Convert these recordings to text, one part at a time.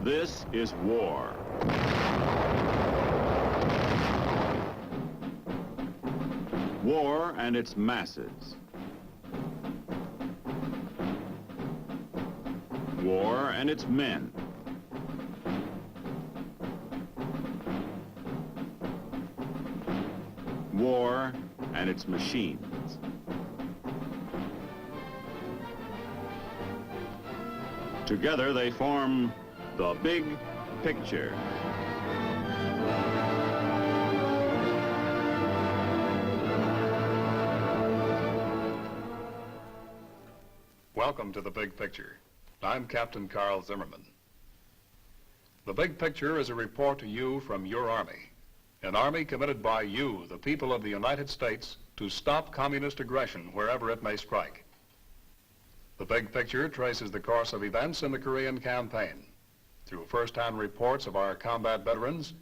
This is war. War and its masses. War and its men. War and its machines. Together they form the big picture. Welcome to The Big Picture. I'm Captain Carl Zimmerman. The Big Picture is a report to you from your Army, an Army committed by you, the people of the United States, to stop communist aggression wherever it may strike. The Big Picture traces the course of events in the Korean campaign through first-hand reports of our combat veterans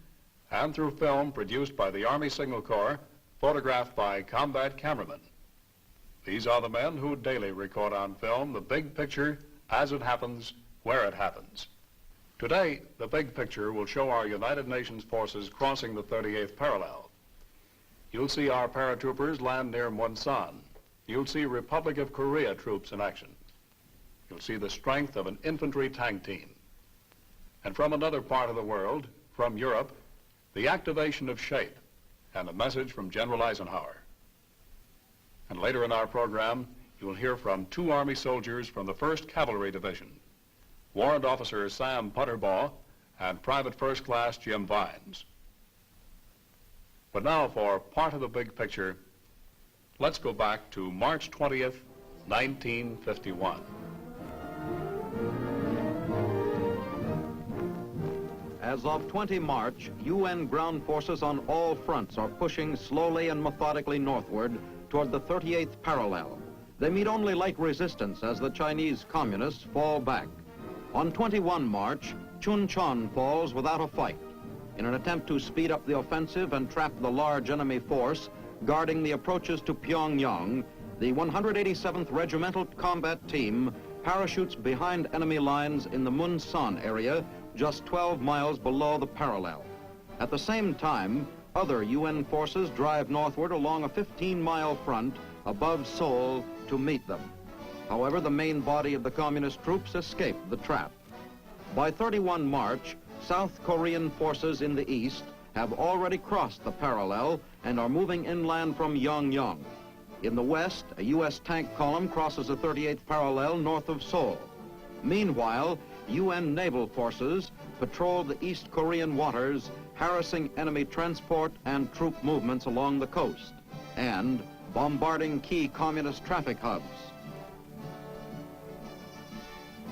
and through film produced by the Army Signal Corps, photographed by combat cameramen. These are the men who daily record on film the big picture as it happens, where it happens. Today, the big picture will show our United Nations forces crossing the 38th parallel. You'll see our paratroopers land near Munsan. You'll see Republic of Korea troops in action. You'll see the strength of an infantry tank team. And from another part of the world, from Europe, the activation of SHAPE and a message from General Eisenhower. And later in our program, you'll hear from two Army soldiers from the 1st Cavalry Division, Warrant Officer Sam Putterbaugh and Private First Class Jim Vines. But now for part of the big picture, let's go back to March 20th, 1951. As of 20 March, UN ground forces on all fronts are pushing slowly and methodically northward toward the 38th parallel. They meet only light resistance as the Chinese communists fall back. On 21 March, Chuncheon falls without a fight. In an attempt to speed up the offensive and trap the large enemy force guarding the approaches to Pyongyang, the 187th Regimental Combat Team parachutes behind enemy lines in the Munsan area, just 12 miles below the parallel. At the same time, other UN forces drive northward along a 15-mile front above Seoul to meet them. However, the main body of the communist troops escaped the trap. By 31 March, South Korean forces in the east have already crossed the parallel and are moving inland from Yongyang. In the west, a U.S. tank column crosses the 38th parallel north of Seoul. Meanwhile, UN naval forces patrol the East Korean waters, harassing enemy transport and troop movements along the coast, and bombarding key communist traffic hubs.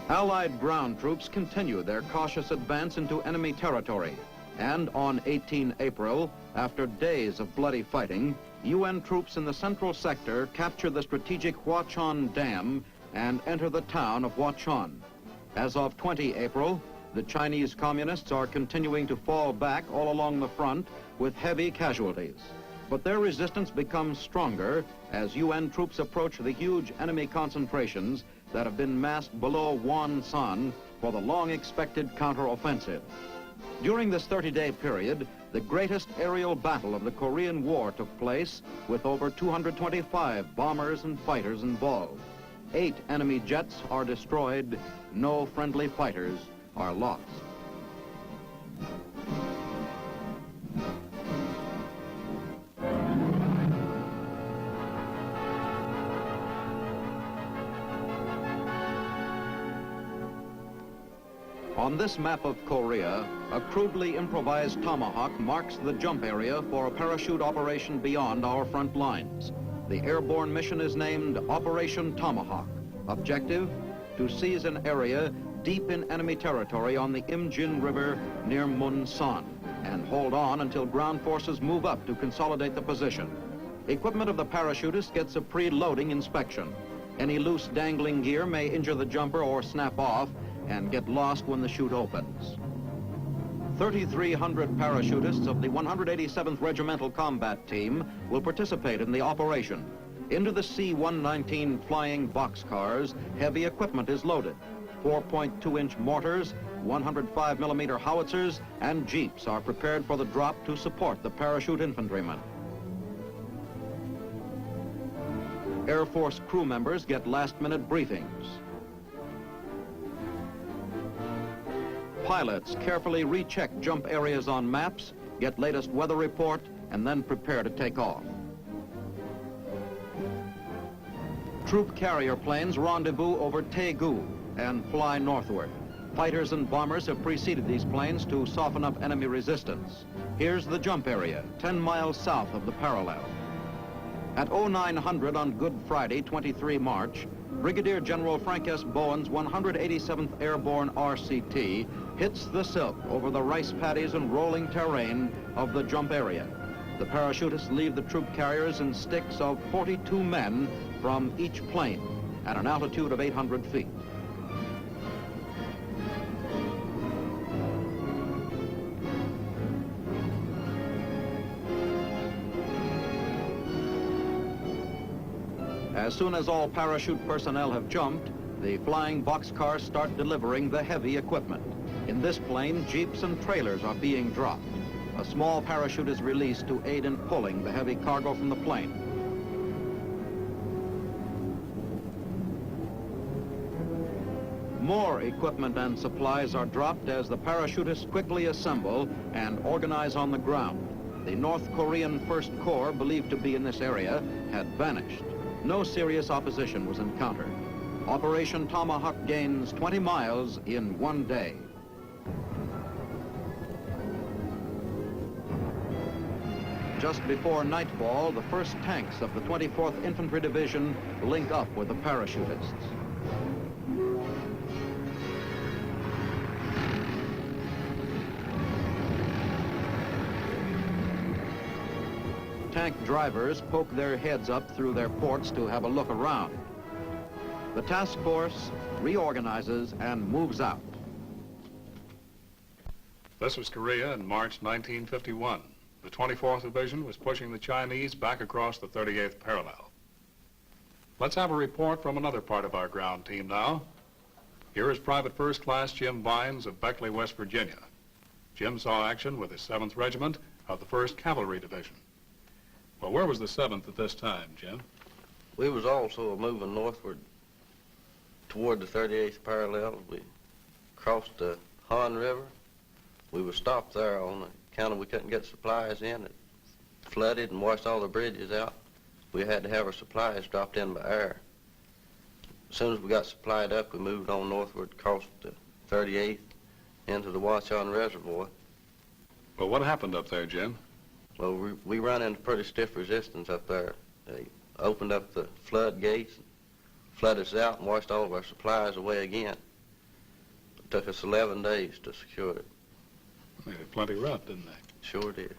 Allied ground troops continue their cautious advance into enemy territory, and on 18 April, after days of bloody fighting, UN troops in the central sector capture the strategic Hwachon Dam and enter the town of Hwachon. As of 20 April, the Chinese communists are continuing to fall back all along the front with heavy casualties. But their resistance becomes stronger as UN troops approach the huge enemy concentrations that have been massed below Wonsan for the long-expected counteroffensive. During this 30-day period, the greatest aerial battle of the Korean War took place with over 225 bombers and fighters involved. 8 enemy jets are destroyed, no friendly fighters are lost. On this map of Korea, a crudely improvised tomahawk marks the jump area for a parachute operation beyond our front lines. The airborne mission is named Operation Tomahawk. Objective, to seize an area deep in enemy territory on the Imjin River near Munsan and hold on until ground forces move up to consolidate the position. Equipment of the parachutist gets a pre-loading inspection. Any loose dangling gear may injure the jumper or snap off and get lost when the chute opens. 3,300 parachutists of the 187th Regimental Combat Team will participate in the operation. Into the C-119 flying boxcars, heavy equipment is loaded. 4.2-inch mortars, 105mm howitzers and jeeps are prepared for the drop to support the parachute infantrymen. Air Force crew members get last-minute briefings. Pilots carefully recheck jump areas on maps, get latest weather report, and then prepare to take off. Troop carrier planes rendezvous over Taegu and fly northward. Fighters and bombers have preceded these planes to soften up enemy resistance. Here's the jump area, 10 miles south of the parallel. At 0900 on Good Friday, 23 March, Brigadier General Frank S. Bowen's 187th Airborne RCT hits the silk over the rice paddies and rolling terrain of the jump area. The parachutists leave the troop carriers in sticks of 42 men from each plane at an altitude of 800 feet. As soon as all parachute personnel have jumped, the flying boxcars start delivering the heavy equipment. In this plane, jeeps and trailers are being dropped. A small parachute is released to aid in pulling the heavy cargo from the plane. More equipment and supplies are dropped as the parachutists quickly assemble and organize on the ground. The North Korean First Corps, believed to be in this area, had vanished. No serious opposition was encountered. Operation Tomahawk gains 20 miles in one day. Just before nightfall, the first tanks of the 24th Infantry Division link up with the parachutists. Tank drivers poke their heads up through their ports to have a look around. The task force reorganizes and moves out. This was Korea in March 1951. The 24th Division was pushing the Chinese back across the 38th parallel. Let's have a report from another part of our ground team now. Here is Private First Class Jim Vines of Beckley, West Virginia. Jim saw action with the 7th Regiment of the 1st Cavalry Division. Well, where was the 7th at this time, Jim? We was also moving northward toward the 38th parallel. We crossed the Han River. We were stopped there on account of we couldn't get supplies in. It flooded and washed all the bridges out. We had to have our supplies dropped in by air. As soon as we got supplied up, we moved on northward, crossed the 38th into the Watchon Reservoir. Well, what happened up there, Jim? Well, we run into pretty stiff resistance up there. They opened up the floodgates, flooded us out, and washed all of our supplies away again. It took us 11 days to secure it. They had plenty rough, didn't they? Sure did.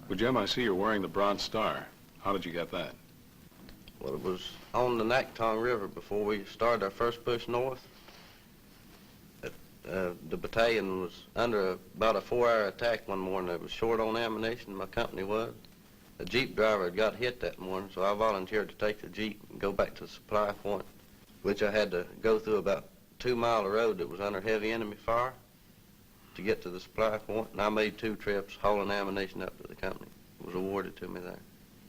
Well, Jim, I see you're wearing the Bronze Star. How did you get that? Well, it was on the Nactong River before we started our first push north. The battalion was under about a 4-hour attack one morning. It was short on ammunition, my company was. The Jeep driver had got hit that morning, so I volunteered to take the Jeep and go back to the supply point, which I had to go through about 2 miles of road that was under heavy enemy fire to get to the supply point, and I made 2 trips hauling ammunition up to the company. It was awarded to me there.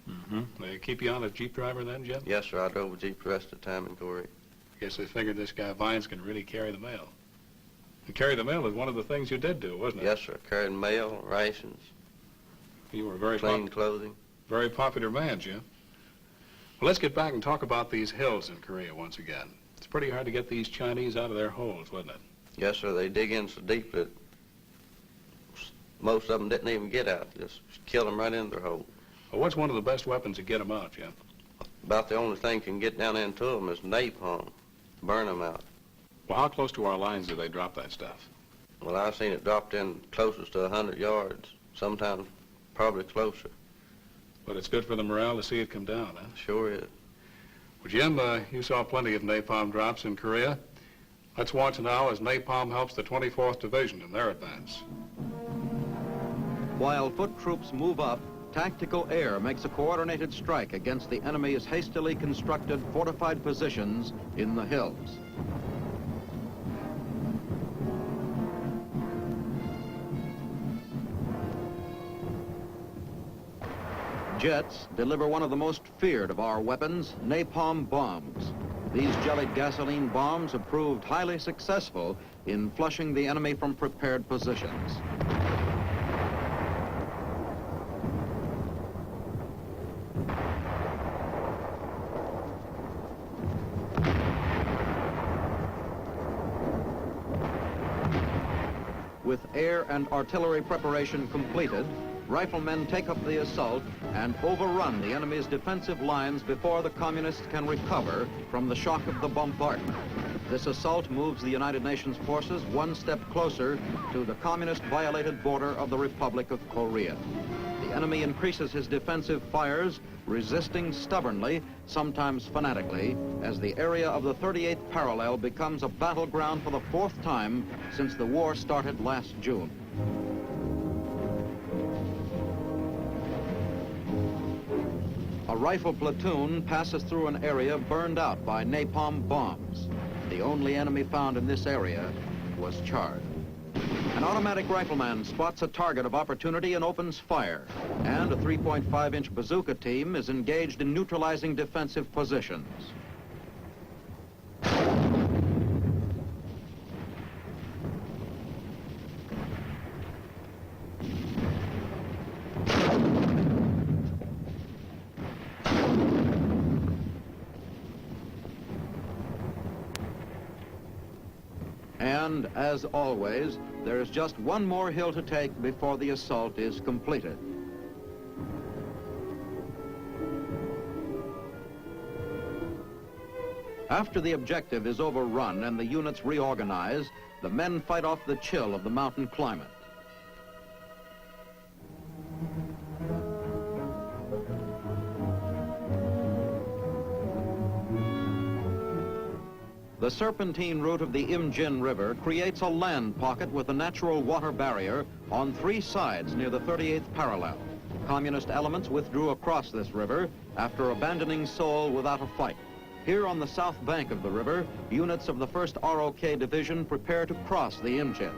Mm-hmm. They keep you on as Jeep driver then, Jim? Yes, sir. I drove a Jeep the rest of the time in Korea. I guess they figured this guy Vines can really carry the mail. And carry the mail is one of the things you did do, wasn't it? Yes, sir. Carried mail, rations, You were a very clean clothing. very popular man, Jim. Well, let's get back and talk about these hills in Korea once again. It's pretty hard to get these Chinese out of their holes, wasn't it? Yes, sir. They dig in so deep that most of them didn't even get out. Just killed them right into their hole. Well, what's one of the best weapons to get them out, Jim? About the only thing can get down into them is napalm. Burn them out. Well, how close to our lines do they drop that stuff? Well, I've seen it dropped in closest to 100 yards, sometimes probably closer. But it's good for the morale to see it come down, huh? Sure is. Well, Jim, you saw plenty of napalm drops in Korea. Let's watch now as napalm helps the 24th Division in their advance. While foot troops move up, tactical air makes a coordinated strike against the enemy's hastily constructed fortified positions in the hills. Jets deliver one of the most feared of our weapons, napalm bombs. These jellied gasoline bombs have proved highly successful in flushing the enemy from prepared positions. With air and artillery preparation completed, riflemen take up the assault and overrun the enemy's defensive lines before the communists can recover from the shock of the bombardment. This assault moves the United Nations forces one step closer to the communist-violated border of the Republic of Korea. The enemy increases his defensive fires, resisting stubbornly, sometimes fanatically, as the area of the 38th Parallel becomes a battleground for the fourth time since the war started last June. A rifle platoon passes through an area burned out by napalm bombs. The only enemy found in this area was charred. An automatic rifleman spots a target of opportunity and opens fire, and a 3.5-inch bazooka team is engaged in neutralizing defensive positions. And, as always, there is just one more hill to take before the assault is completed. After the objective is overrun and the units reorganize, the men fight off the chill of the mountain climate. The serpentine route of the Imjin River creates a land pocket with a natural water barrier on three sides near the 38th Parallel. Communist elements withdrew across this river after abandoning Seoul without a fight. Here on the south bank of the river, units of the 1st ROK Division prepare to cross the Imjin.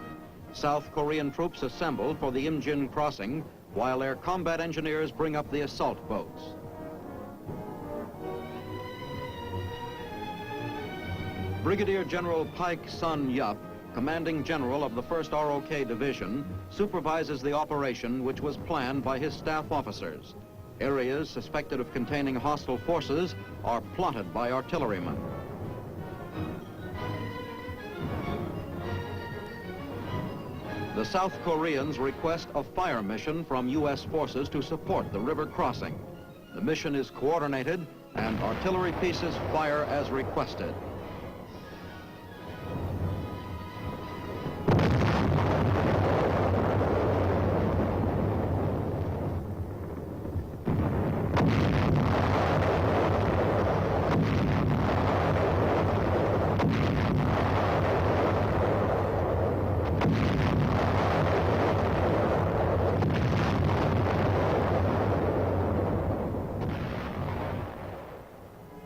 South Korean troops assemble for the Imjin crossing, while their combat engineers bring up the assault boats. Brigadier General Paik Sun-yup, commanding general of the 1st ROK Division, supervises the operation which was planned by his staff officers. Areas suspected of containing hostile forces are plotted by artillerymen. The South Koreans request a fire mission from U.S. forces to support the river crossing. The mission is coordinated and artillery pieces fire as requested.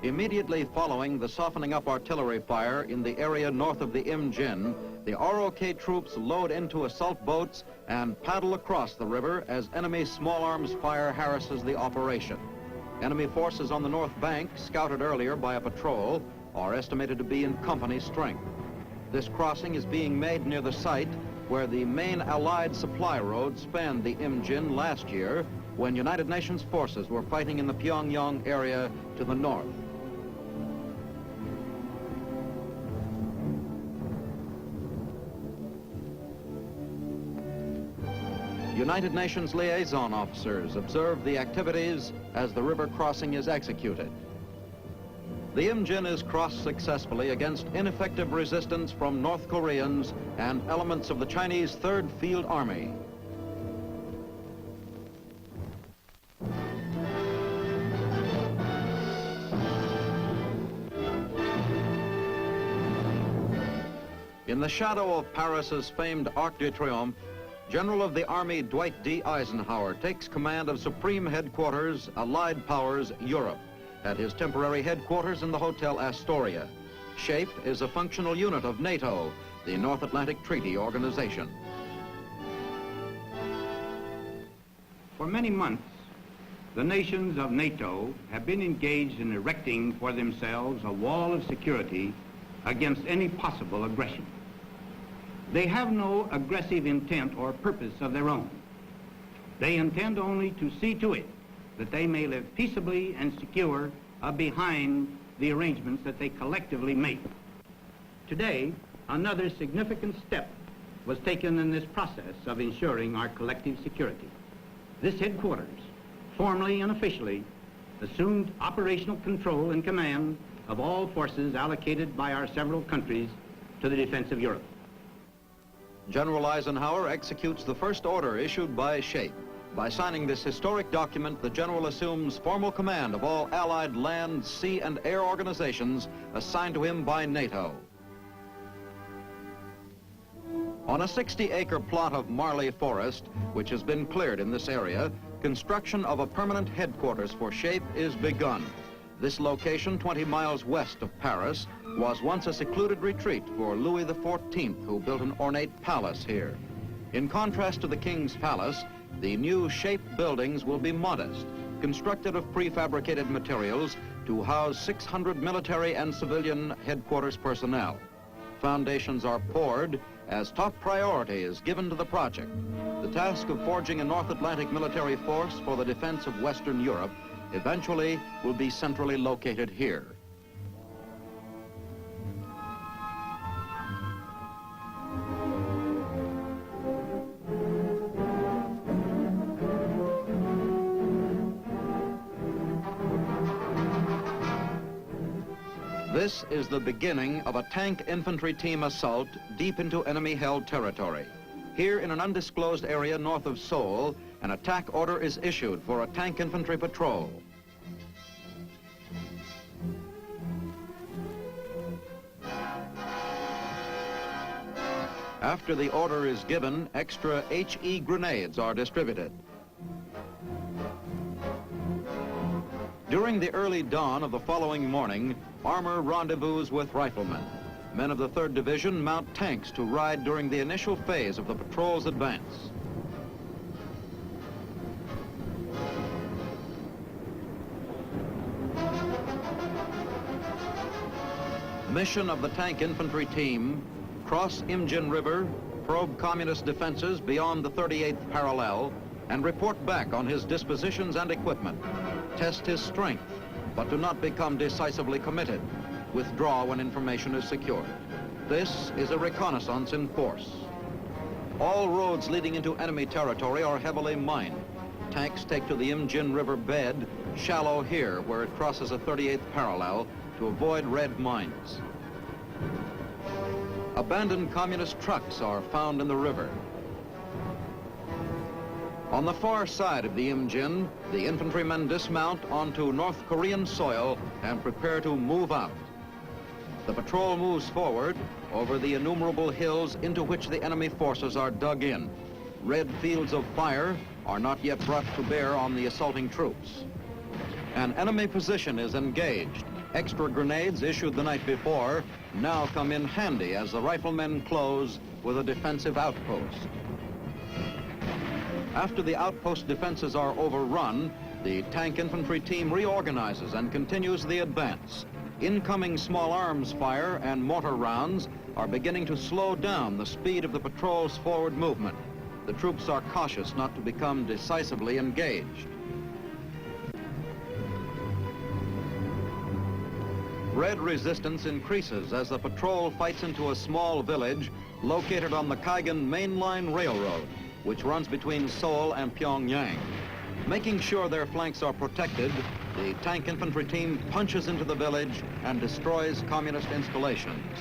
Immediately following the softening up artillery fire in the area north of the Imjin, the ROK troops load into assault boats and paddle across the river as enemy small arms fire harasses the operation. Enemy forces on the north bank, scouted earlier by a patrol, are estimated to be in company strength. This crossing is being made near the site where the main Allied supply road spanned the Imjin last year when United Nations forces were fighting in the Pyongyang area to the north. United Nations liaison officers observe the activities as the river crossing is executed. The Imjin is crossed successfully against ineffective resistance from North Koreans and elements of the Chinese 3rd Field Army. In the shadow of Paris's famed Arc de Triomphe, General of the Army Dwight D. Eisenhower takes command of Supreme Headquarters, Allied Powers, Europe, at his temporary headquarters in the Hotel Astoria. SHAPE is a functional unit of NATO, the North Atlantic Treaty Organization. For many months, The nations of NATO have been engaged in erecting for themselves a wall of security against any possible aggression. They have no aggressive intent or purpose of their own. They intend only to see to it that they may live peaceably and secure behind the arrangements that they collectively make. Today, another significant step was taken in this process of ensuring our collective security. This headquarters, formally and officially, assumed operational control and command of all forces allocated by our several countries to the defense of Europe. General Eisenhower executes the first order issued by SHAPE. By signing this historic document, the General assumes formal command of all Allied land, sea, and air organizations assigned to him by NATO. On a 60-acre plot of Marley Forest, which has been cleared in this area, construction of a permanent headquarters for SHAPE is begun. This location, 20 miles west of Paris, was once a secluded retreat for Louis XIV, who built an ornate palace here. In contrast to the King's Palace, the new SHAPE buildings will be modest, constructed of prefabricated materials to house 600 military and civilian headquarters personnel. Foundations are poured as top priority is given to the project. The task of forging a North Atlantic military force for the defense of Western Europe eventually will be centrally located here. This is the beginning of a tank infantry team assault deep into enemy-held territory. Here in an undisclosed area north of Seoul, an attack order is issued for a tank infantry patrol. After the order is given, extra HE grenades are distributed. During the early dawn of the following morning, armor rendezvous with riflemen. Men of the 3rd Division mount tanks to ride during the initial phase of the patrol's advance. Mission of the tank infantry team: cross Imjin River, probe communist defenses beyond the 38th parallel, and report back on his dispositions and equipment. Test his strength, but do not become decisively committed. Withdraw when information is secured. This is a reconnaissance in force. All roads leading into enemy territory are heavily mined. Tanks take to the Imjin River bed, shallow here where it crosses a 38th parallel, to avoid red mines. Abandoned communist trucks are found in the river. On the far side of the Imjin, the infantrymen dismount onto North Korean soil and prepare to move out. The patrol moves forward over the innumerable hills into which the enemy forces are dug in. Red fields of fire are not yet brought to bear on the assaulting troops. An enemy position is engaged. Extra grenades issued the night before now come in handy as the riflemen close with a defensive outpost. After the outpost defenses are overrun, the tank infantry team reorganizes and continues the advance. Incoming small arms fire and mortar rounds are beginning to slow down the speed of the patrol's forward movement. The troops are cautious not to become decisively engaged. Red resistance increases as the patrol fights into a small village located on the Kaigan mainline railroad, which runs between Seoul and Pyongyang. Making sure their flanks are protected, the tank infantry team punches into the village and destroys communist installations.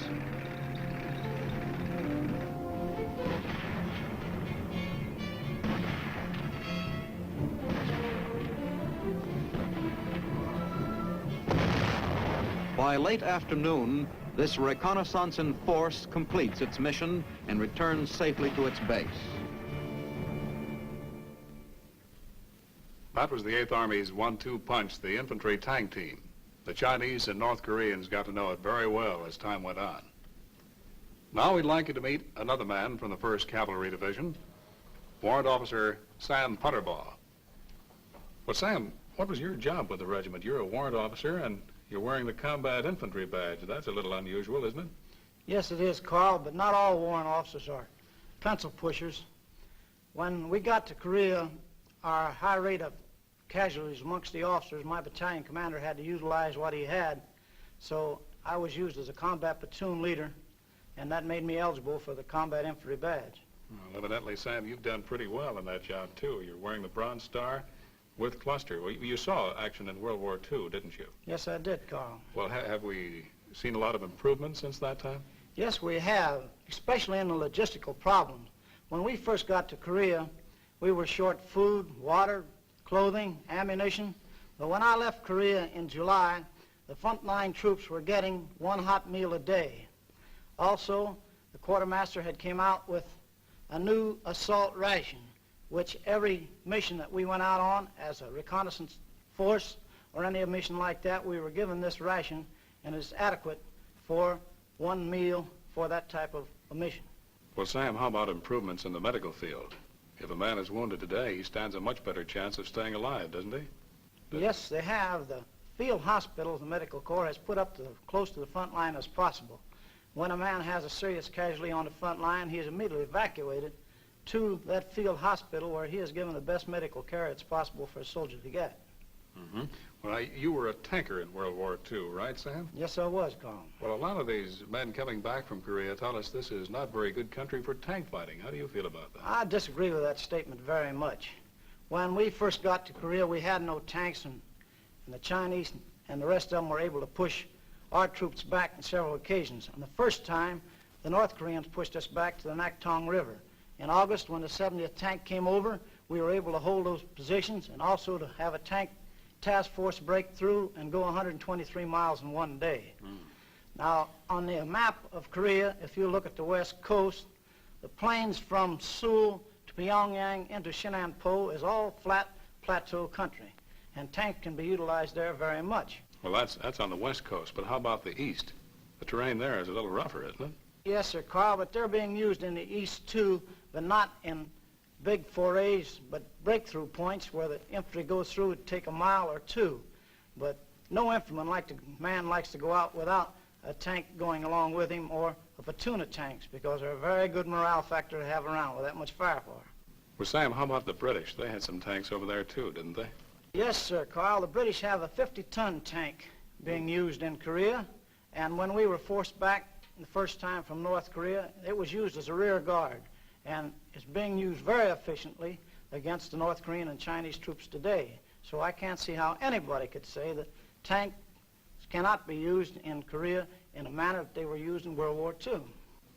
By late afternoon, this reconnaissance in force completes its mission and returns safely to its base. That was the 8th Army's 1-2 punch, the infantry tank team. The Chinese and North Koreans got to know it very well as time went on. Now we'd like you to meet another man from the 1st Cavalry Division, Warrant Officer Sam Putterbaugh. But Sam, What was your job with the regiment? You're a warrant officer, and you're wearing the combat infantry badge. That's a little unusual, isn't it? Yes, it is, Carl, but not all warrant officers are pencil pushers. When we got to Korea, our high rate of casualties amongst the officers, my battalion commander had to utilize what he had, so I was used as a combat platoon leader, and that made me eligible for the combat infantry badge. Well, evidently, Sam, you've done pretty well in that job, too. You're wearing the Bronze Star with cluster. Well, you saw action in World War II, didn't you? Yes, I did, Carl. Well, have we seen a lot of improvement since that time? Yes, we have, especially in the logistical problems. When we first got to Korea, we were short food, water, clothing, ammunition. But when I left Korea in July, the frontline troops were getting one hot meal a day. Also, the quartermaster had came out with a new assault ration, which every mission that we went out on as a reconnaissance force or any mission like that, we were given this ration, and it's adequate for one meal for that type of a mission. Well, Sam, how about improvements in the medical field? If a man is wounded today, he stands a much better chance of staying alive, doesn't he? Yes, they have. The field hospitals, the medical corps has put up close to the front line as possible. When a man has a serious casualty on the front line, he is immediately evacuated to that field hospital where he is given the best medical care it's possible for a soldier to get. Mm-hmm. Well, you were a tanker in World War II, right, Sam? Yes, I was, Carl. Well, a lot of these men coming back from Korea tell us this is not very good country for tank fighting. How do you feel about that? I disagree with that statement very much. When we first got to Korea, we had no tanks, and the Chinese and the rest of them were able to push our troops back on several occasions. On the first time, the North Koreans pushed us back to the Naktong River. In August, when the 70th tank came over, we were able to hold those positions and also to have a tank task force break through and go 123 miles in one day. Now, on the map of Korea, if you look at the west coast, the plains from Seoul to Pyongyang into Shinanpo is all flat plateau country, and tanks can be utilized there very much. Well, that's on the west coast, but how about the east? The terrain there is a little rougher, isn't it? Yes, sir, Carl, but they're being used in the east too, but not in big forays, but breakthrough points where the infantry goes through would take a mile or two. But no infantryman man likes to go out without a tank going along with him or a platoon of tanks, because they're a very good morale factor to have around with that much firepower. Well, Sam, how about the British? They had some tanks over there too, didn't they? Yes, sir, Carl. The British have a 50-ton tank being used in Korea, and when we were forced back the first time from North Korea, it was used as a rear guard, and it's being used very efficiently against the North Korean and Chinese troops today. So I can't see how anybody could say that tanks cannot be used in Korea in a manner that they were used in World War II.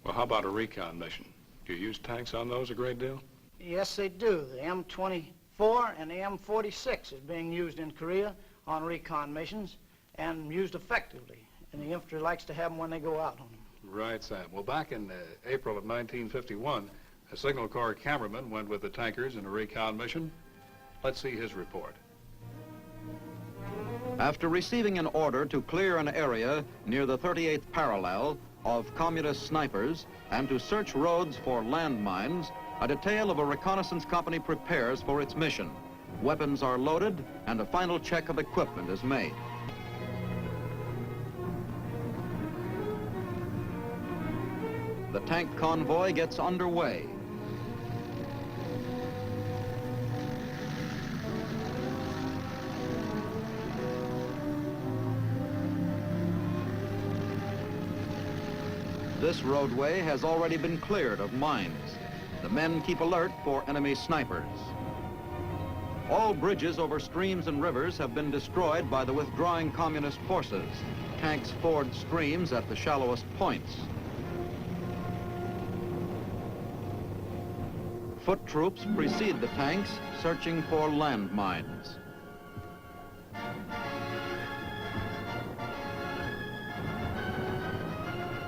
Well, how about a recon mission? Do you use tanks on those a great deal? Yes, they do. The M24 and the M46 is being used in Korea on recon missions and used effectively, and the infantry likes to have them when they go out on them. Right, Sam. Well, back in April of 1951, a Signal Corps cameraman went with the tankers in a recon mission. Let's see his report. After receiving an order to clear an area near the 38th parallel of communist snipers and to search roads for landmines, a detail of a reconnaissance company prepares for its mission. Weapons are loaded and a final check of equipment is made. The tank convoy gets underway. This roadway has already been cleared of mines. The men keep alert for enemy snipers. All bridges over streams and rivers have been destroyed by the withdrawing communist forces. Tanks ford streams at the shallowest points. Foot troops precede the tanks, searching for landmines.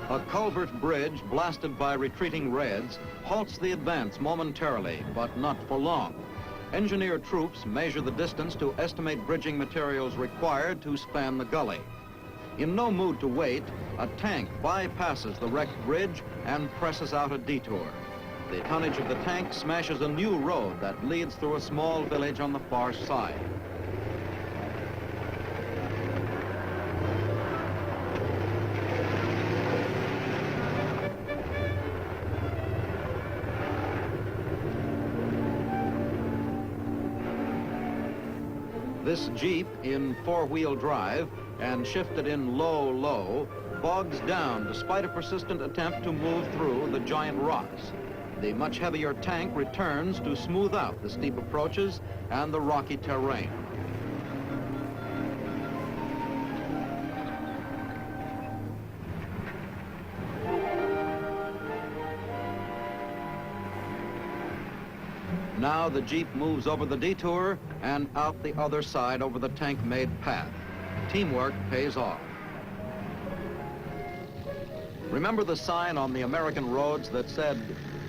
A culvert bridge blasted by retreating Reds halts the advance momentarily, but not for long. Engineer troops measure the distance to estimate bridging materials required to span the gully. In no mood to wait, a tank bypasses the wrecked bridge and presses out a detour. The tonnage of the tank smashes a new road that leads through a small village on the far side. This Jeep, in four-wheel drive and shifted in low, bogs down despite a persistent attempt to move through the giant rocks. The much heavier tank returns to smooth out the steep approaches and the rocky terrain. Now the Jeep moves over the detour and out the other side over the tank-made path. Teamwork pays off. Remember the sign on the American roads that said,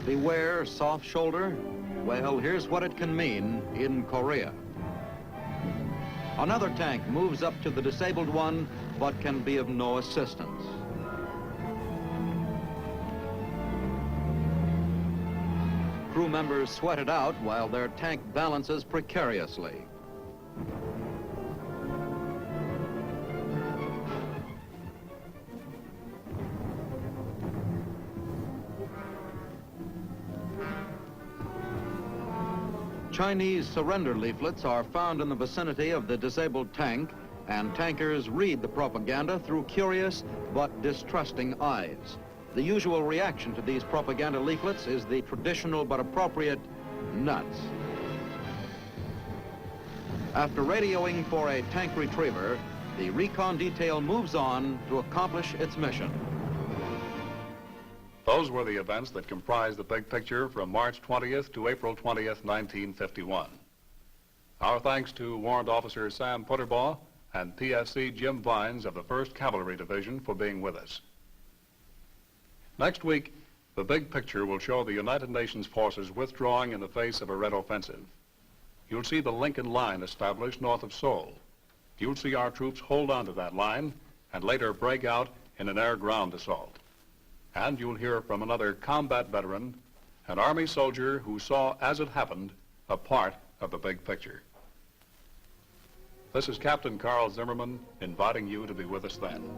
"Beware soft shoulder"? Well, here's what it can mean in Korea. Another tank moves up to the disabled one, but can be of no assistance. Crew members sweat it out while their tank balances precariously. Chinese surrender leaflets are found in the vicinity of the disabled tank, and tankers read the propaganda through curious but distrusting eyes. The usual reaction to these propaganda leaflets is the traditional but appropriate nuts. After radioing for a tank retriever, the recon detail moves on to accomplish its mission. Those were the events that comprised the big picture from March 20th to April 20th, 1951. Our thanks to Warrant Officer Sam Putterbaugh and PFC Jim Vines of the 1st Cavalry Division for being with us. Next week, the big picture will show the United Nations forces withdrawing in the face of a Red offensive. You'll see the Lincoln Line established north of Seoul. You'll see our troops hold on to that line and later break out in an air-ground assault. And you'll hear from another combat veteran, an Army soldier who saw, as it happened, a part of the big picture. This is Captain Carl Zimmerman inviting you to be with us then.